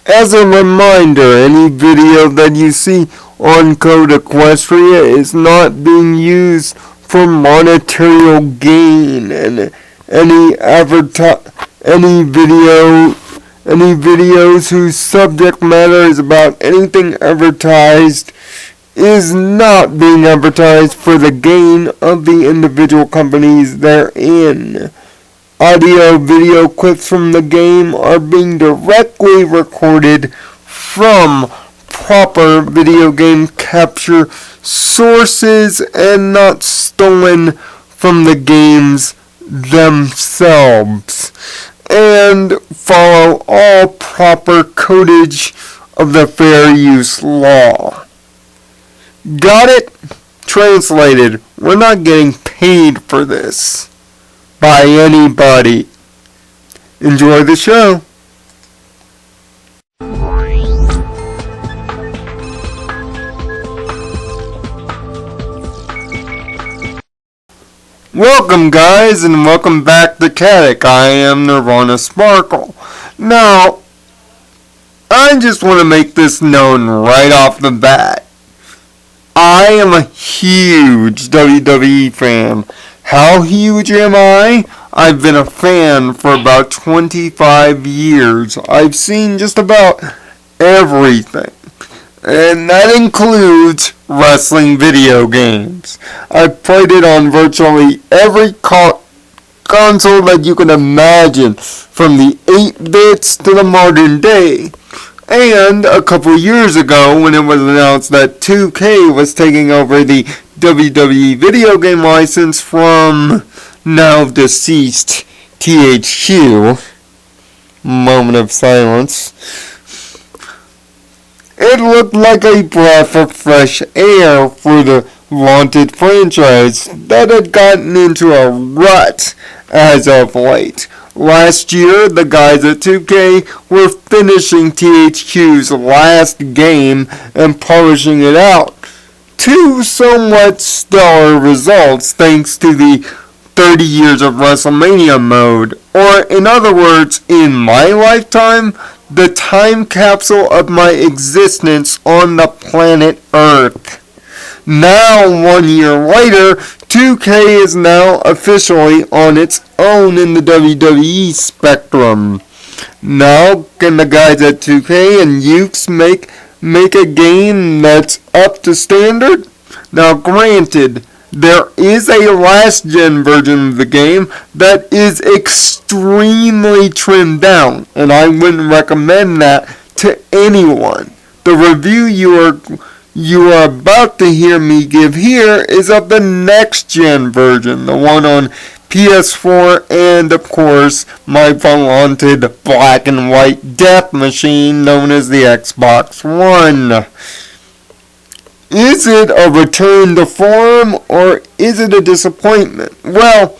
As a reminder, any video that you see on Code Equestria is not being used for monetary gain, and any videos whose subject matter is about anything advertised is not being advertised for the gain of the individual companies therein. Audio video clips from the game are being directly recorded from proper video game capture sources and not stolen from the games themselves, and follow all proper codage of the fair use law. Got it? Translated. We're not getting paid for this by anybody. Enjoy the show. Welcome guys, and welcome back to Kadic. I am Nirvana Sparkle. Now, I just want to make this known right off the bat. I am a huge WWE fan. How huge am I? I've been a fan for about 25 years. I've seen just about everything. And that includes wrestling video games. I've played it on virtually every console that you can imagine, from the 8-bits to the modern day. And a couple years ago, when it was announced that 2K was taking over the WWE video game license from now deceased THQ, moment of silence, it looked like a breath of fresh air for the vaunted franchise that had gotten into a rut as of late. Last year, the guys at 2K were finishing THQ's last game and polishing it out. Two somewhat stellar results thanks to the 30 years of WrestleMania mode, or in other words, in my lifetime, the time capsule of my existence on the planet Earth. Now, 1 year later, 2K is now officially on its own in the WWE spectrum. Now, can the guys at 2K and Ukes make a game that's up to standard? Now, granted, there is a last-gen version of the game that is extremely trimmed down, and I wouldn't recommend that to anyone. The review you are about to hear me give here is of the next-gen version, the one on PS4 and, of course, my vaunted black and white death machine known as the Xbox One. Is it a return to form, or is it a disappointment? Well,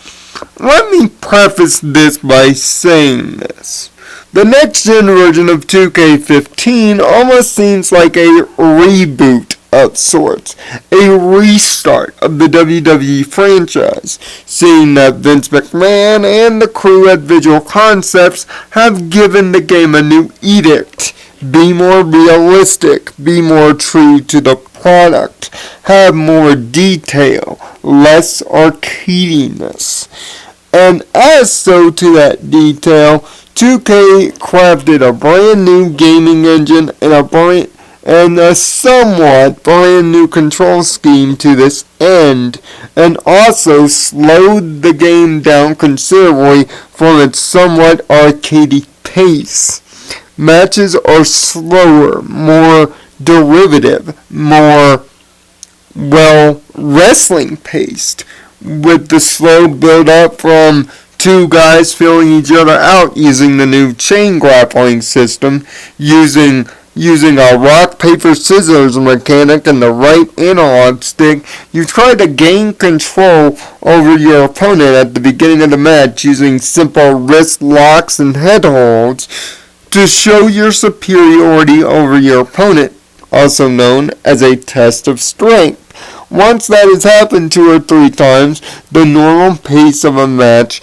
let me preface this by saying this. The next-gen version of 2k15 almost seems like a reboot of sorts, a restart of the WWE franchise, seeing that Vince McMahon and the crew at Visual Concepts have given the game a new edict. Be more realistic, be more true to the product, have more detail, less arcadiness. And as so to that detail, 2K crafted a brand new gaming engine and a somewhat brand new control scheme to this end, and also slowed the game down considerably from its somewhat arcadey pace. Matches are slower, more derivative, more, wrestling paced, with the slow build up from two guys filling each other out using the new chain grappling system, using a rock, paper, scissors mechanic and the right analog stick. You try to gain control over your opponent at the beginning of the match using simple wrist locks and head holds to show your superiority over your opponent, also known as a test of strength. Once that has happened 2 or 3 times, the normal pace of a match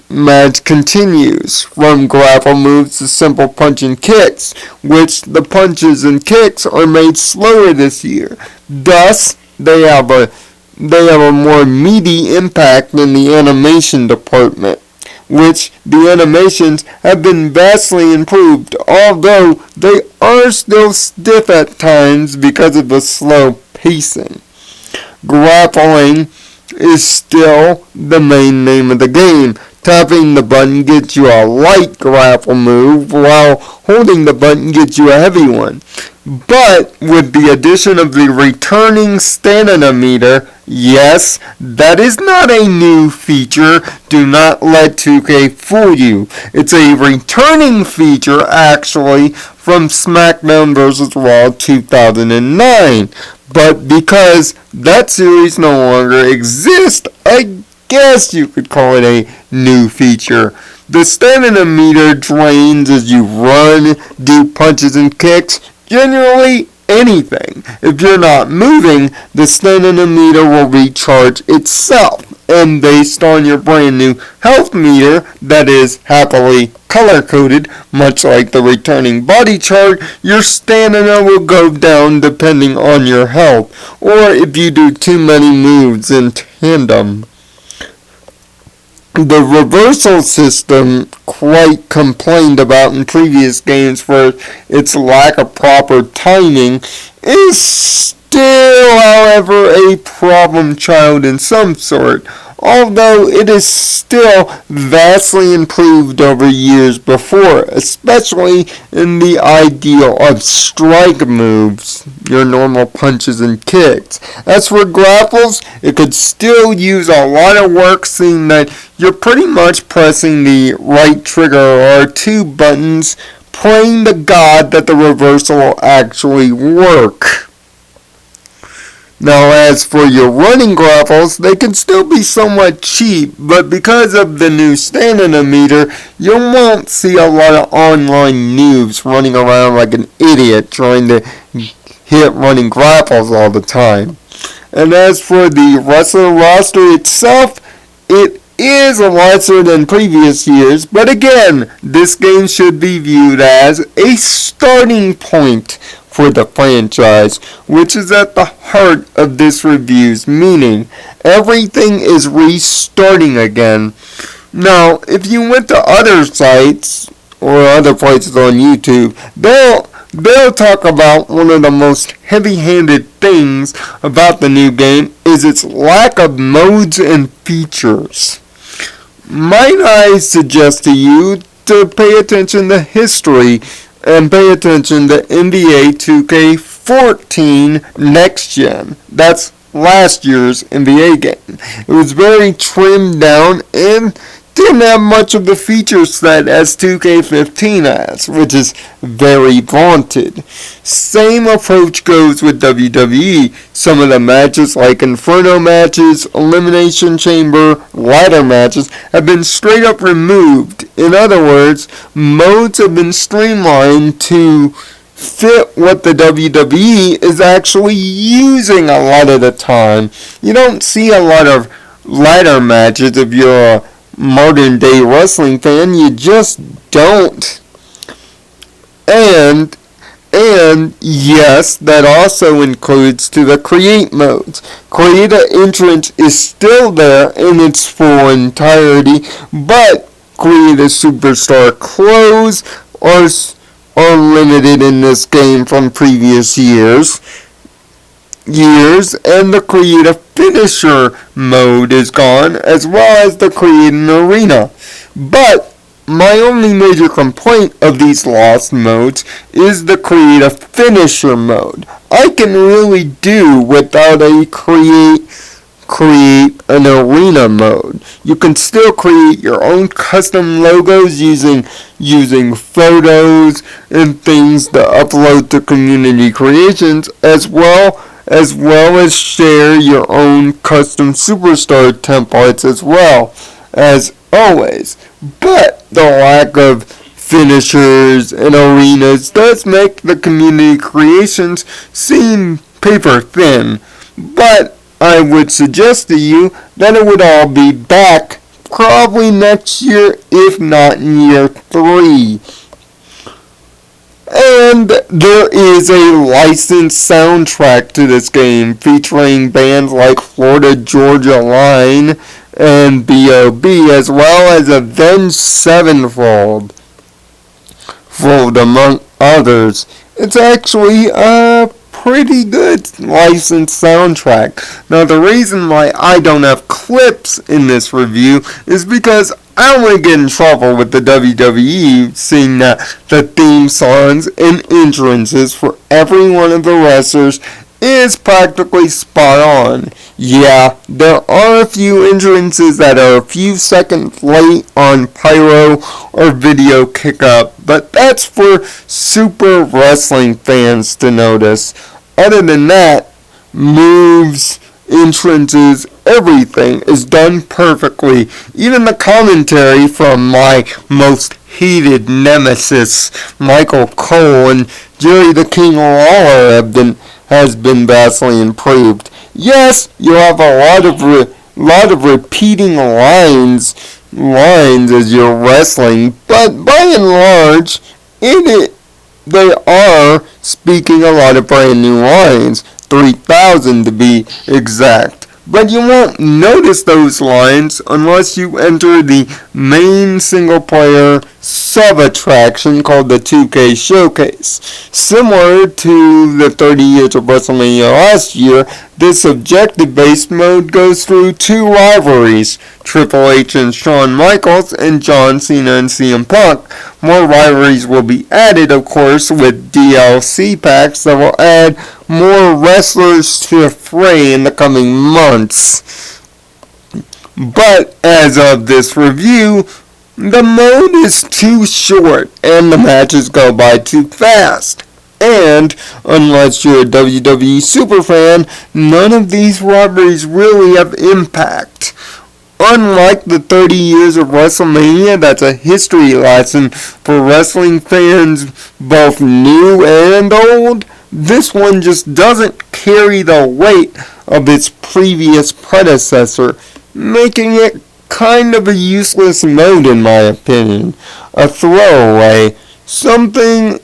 match continues, from grapple moves to simple punch and kicks, which the punches and kicks are made slower this year. Thus, they have a more meaty impact in the animation department, which the animations have been vastly improved, although they are still stiff at times because of the slow pacing. Grappling is still the main name of the game. Tapping the button gets you a light grapple move, while holding the button gets you a heavy one. But with the addition of the returning stamina meter, yes, that is not a new feature. Do not let 2K fool you. It's a returning feature, actually, from SmackDown vs. Raw 2009. But because that series no longer exists, I guess you could call it a new feature. The stamina meter drains as you run, do punches and kicks, generally anything. If you're not moving, the stamina meter will recharge itself. And based on your brand new health meter that is happily color-coded, much like the returning body chart, your stamina will go down depending on your health, or if you do too many moves in tandem. The reversal system, quite complained about in previous games for its lack of proper timing, is still, however, a problem child in some sort, although it is still vastly improved over years before, especially in the ideal of strike moves, your normal punches and kicks. As for grapples, it could still use a lot of work, seeing that you're pretty much pressing the right trigger or R2 buttons, praying to God that the reversal will actually work. Now, as for your running grapples, they can still be somewhat cheap, but because of the new stamina meter, you won't see a lot of online noobs running around like an idiot trying to hit running grapples all the time. And as for the wrestler roster itself, it is lesser than previous years, but again, this game should be viewed as a starting point for the franchise, which is at the heart of this review's meaning. Everything is restarting again. Now, if you went to other sites or other places on YouTube, they'll talk about one of the most heavy-handed things about the new game is its lack of modes and features. Might I suggest to you to pay attention to history and pay attention to NBA 2k14 Next Gen. That's last year's NBA game. It was very trimmed down and didn't have much of the feature set as 2k15 has, which is very vaunted. Same approach goes with WWE. Some of the matches like Inferno matches, Elimination Chamber, ladder matches have been straight up removed. In other words, modes have been streamlined to fit what the WWE is actually using a lot of the time. You don't see a lot of ladder matches if you're a modern day wrestling fan. You just don't. And yes, that also includes to the create modes. Create an entrance is still there in its full entirety, but create a superstar clothes are limited in this game from previous years, and the create a finisher mode is gone, as well as the create an arena. But my only major complaint of these lost modes is the create a finisher mode. I can really do without a create an arena mode. You can still create your own custom logos using photos and things to upload to community creations, as well as share your own custom superstar templates as well as always. But the lack of finishers and arenas does make the community creations seem paper thin. But I would suggest to you that it would all be back probably next year, if not in year 3. And there is a licensed soundtrack to this game featuring bands like Florida Georgia Line and B.O.B. as well as Avenged Sevenfold, among others. It's actually a pretty good licensed soundtrack. Now, the reason why I don't have clips in this review is because I don't want to get in trouble with the WWE, seeing that the theme songs and entrances for every one of the wrestlers is practically spot on. Yeah, there are a few entrances that are a few seconds late on pyro or video kickup, but that's for super wrestling fans to notice. Other than that, moves, entrances, everything is done perfectly. Even the commentary from my most hated nemesis, Michael Cole, and Jerry the King Lawler has been vastly improved. Yes, you have a lot of repeating lines as you're wrestling, but by and large, they are speaking a lot of brand new lines, 3,000 to be exact. But you won't notice those lines unless you enter the main single-player sub-attraction called the 2K Showcase. Similar to the 30 years of WrestleMania last year, this objective-based mode goes through 2 rivalries, Triple H and Shawn Michaels, and John Cena and CM Punk. More rivalries will be added, of course, with DLC packs that will add more wrestlers to the fray in the coming months. But as of this review, the mode is too short and the matches go by too fast. And, unless you're a WWE superfan, none of these rivalries really have impact. Unlike the 30 years of WrestleMania, that's a history lesson for wrestling fans both new and old, this one just doesn't carry the weight of its previous predecessor, making it kind of a useless mode in my opinion. A throwaway, something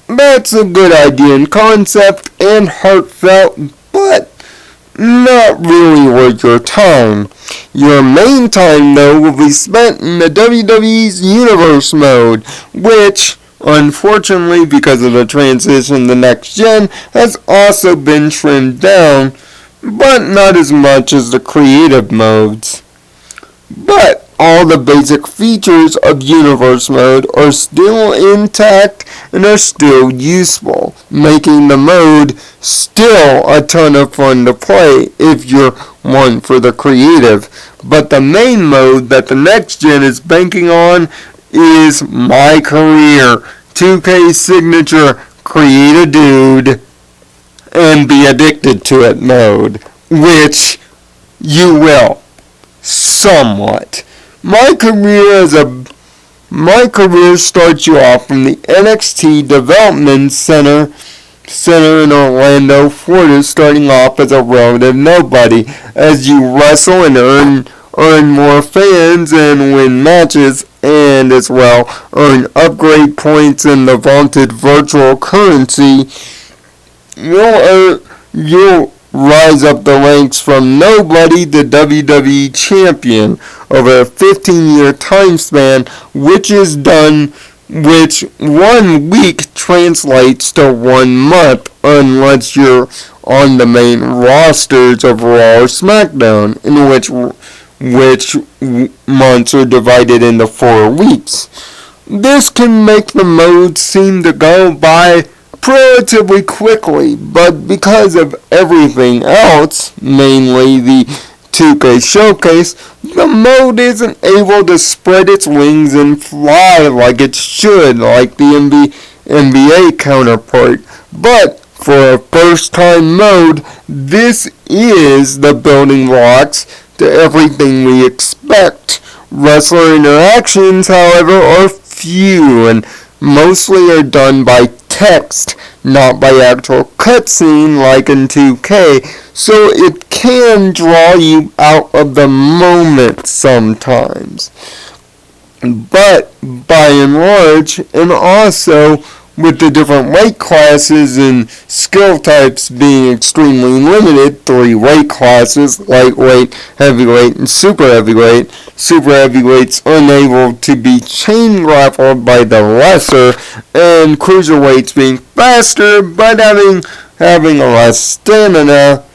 that's a good idea in concept and heartfelt, but not really worth your time. Your main time, though, will be spent in the WWE's Universe mode, which, unfortunately, because of the transition to next gen, has also been trimmed down, but not as much as the creative modes. But all the basic features of Universe mode are still intact and are still useful, making the mode still a ton of fun to play if you're one for the creative. But the main mode that the next gen is banking on is My Career, 2K signature create a dude and be addicted to it mode, which you will somewhat. My career starts you off from the NXT Development Center in Orlando, Florida, starting off as a relative nobody as you wrestle and earn more fans and win matches, and as well earn upgrade points in the vaunted virtual currency. You'll rise up the ranks from nobody to WWE champion over a 15-year time span, which 1 week translates to 1 month unless you're on the main rosters of Raw or SmackDown, in which months are divided into 4 weeks. This can make the mode seem to go by relatively quickly, but because of everything else, mainly the 2K Showcase, the mode isn't able to spread its wings and fly like it should, like the NBA counterpart. But for a first-time mode, this is the building blocks to everything we expect. Wrestler interactions, however, are few and mostly are done by text, not by actual cutscene like in 2K, so it can draw you out of the moment sometimes. But by and large, and also with the different weight classes and skill types being extremely limited, 3 weight classes, lightweight, heavyweight, and super heavyweight. Super heavyweights unable to be chain grappled by the lesser, and cruiserweights being faster but having less stamina.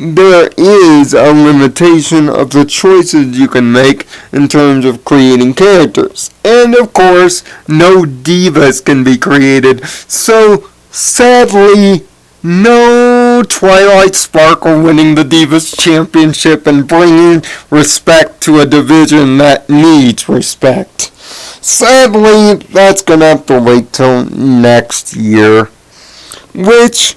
There is a limitation of the choices you can make in terms of creating characters. And of course, no divas can be created. So, sadly, no Twilight Sparkle winning the Divas Championship and bringing respect to a division that needs respect. Sadly, that's gonna have to wait till next year. Which,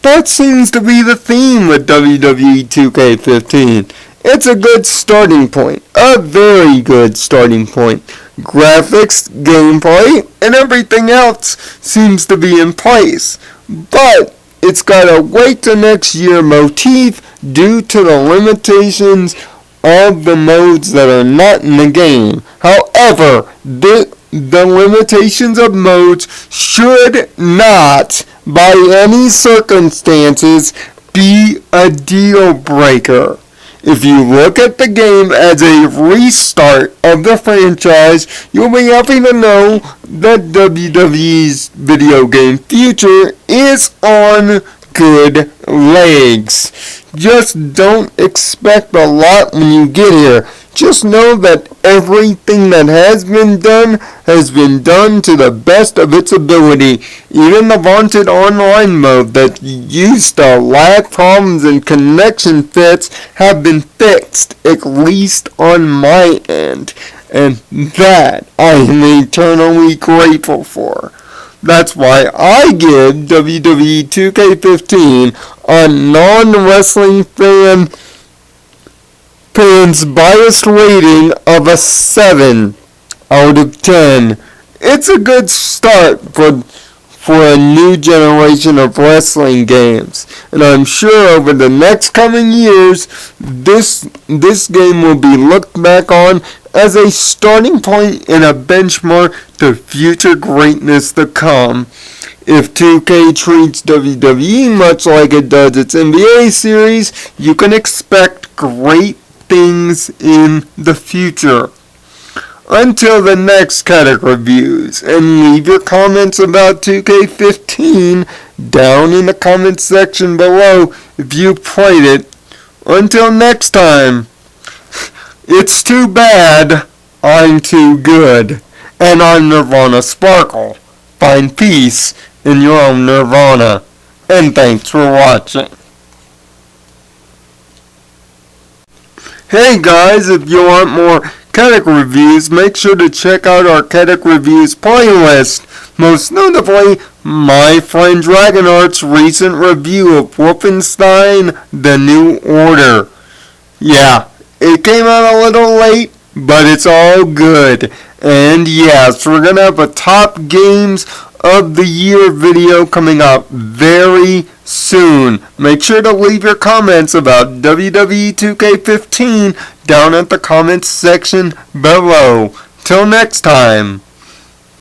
that seems to be the theme with WWE 2k15. It's a good starting point. A very good starting point. Graphics, gameplay, and everything else seems to be in place. But it's got a wait till next year motif due to the limitations of the modes that are not in the game. However, the limitations of modes should not, by any circumstances, be a deal breaker. If you look at the game as a restart of the franchise, you'll be happy to know that WWE's video game future is on good legs. Just don't expect a lot when you get here. Just know that everything that has been done to the best of its ability. Even the vaunted online mode that used to lag problems and connection fits have been fixed, at least on my end. And that I am eternally grateful for. That's why I give WWE 2k15 a non-wrestling fan's biased rating of a 7 out of 10. It's a good start for a new generation of wrestling games, and I'm sure over the next coming years, this game will be looked back on as a starting point and a benchmark to future greatness to come. If 2K treats WWE much like it does its NBA series, you can expect great things in the future. Until the next Kadic Reviews, and leave your comments about 2K15 down in the comments section below if you played it. Until next time, it's too bad I'm too good, and I'm Nirvana Sparkle. Find peace in your own Nirvana, and thanks for watching. Hey guys, if you want more Kadic Reviews, make sure to check out our Kadic Reviews playlist. Most notably, my friend Dragonheart's recent review of Wolfenstein: The New Order. Yeah, it came out a little late, but it's all good. And yes, we're gonna have a top games of the year video coming up very soon. Make sure to leave your comments about WWE 2K15 down at the comments section below. Till next time.